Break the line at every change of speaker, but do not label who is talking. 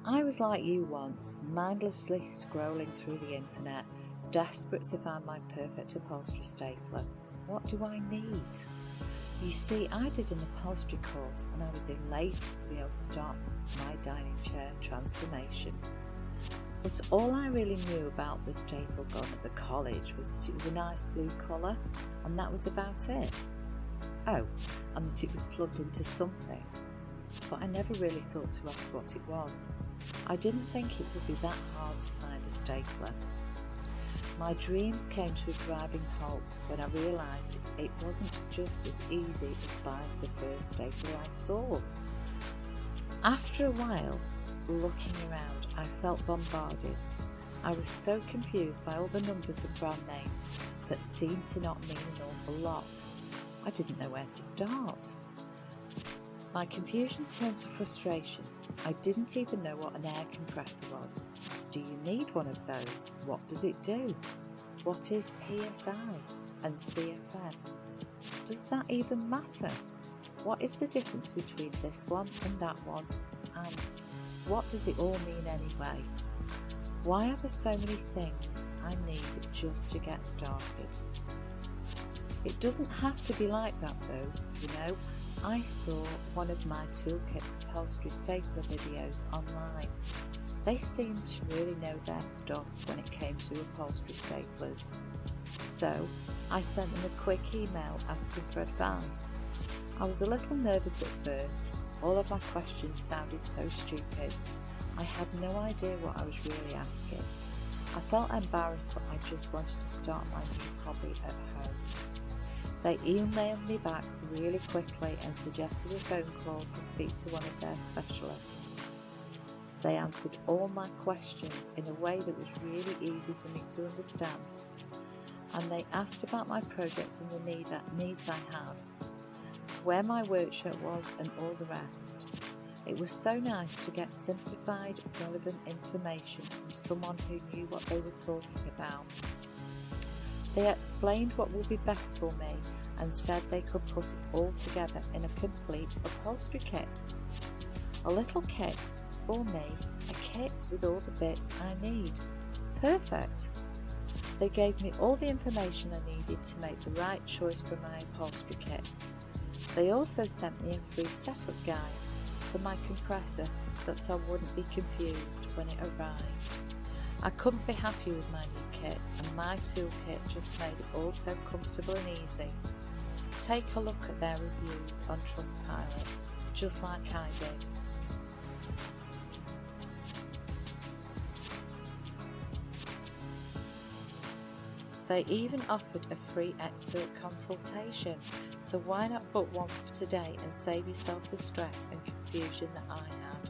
I was like you once, mindlessly scrolling through the internet, desperate to find my perfect upholstery stapler. What do I need? You see, I did an upholstery course and I was elated to be able to start my dining chair transformation. But all I really knew about the Staplegun at the college was that it was a nice blue colour, and that was about it. Oh, and that it was plugged into something. But I never really thought to ask what it was. I didn't think it would be that hard to find a stapler. My dreams came to a driving halt when I realised it wasn't just as easy as buying the first stapler I saw. After a while, looking around, I felt bombarded. I was so confused by all the numbers and brand names that seemed to not mean an awful lot. I didn't know where to start. My confusion turned to frustration. I didn't even know what an air compressor was. Do you need one of those? What does it do? What is PSI and CFM? Does that even matter? What is the difference between this one and that one? And what does it all mean anyway? Why are there so many things I need just to get started? It doesn't have to be like that though, you know. I saw one of my toolkit's upholstery stapler videos online. They seemed to really know their stuff when it came to upholstery staplers. So I sent them a quick email asking for advice. I was a little nervous at first. All of my questions sounded so stupid. I had no idea what I was really asking. I felt embarrassed, but I just wanted to start my new hobby at home. They emailed me back really quickly and suggested a phone call to speak to one of their specialists. They answered all my questions in a way that was really easy for me to understand. And they asked about my projects and the needs I had, where my workshop was and all the rest. It was so nice to get simplified, relevant information from someone who knew what they were talking about. They explained what would be best for me and said they could put it all together in a complete upholstery kit. A little kit for me, a kit with all the bits I need. Perfect! They gave me all the information I needed to make the right choice for my upholstery kit. They also sent me a free setup guide for my compressor so I wouldn't be confused when it arrived. I couldn't be happy with my new kit, and my toolkit just made it all so comfortable and easy. Take a look at their reviews on Trustpilot, just like I did. They even offered a free expert consultation, so why not book one for today and save yourself the stress and confusion that I had.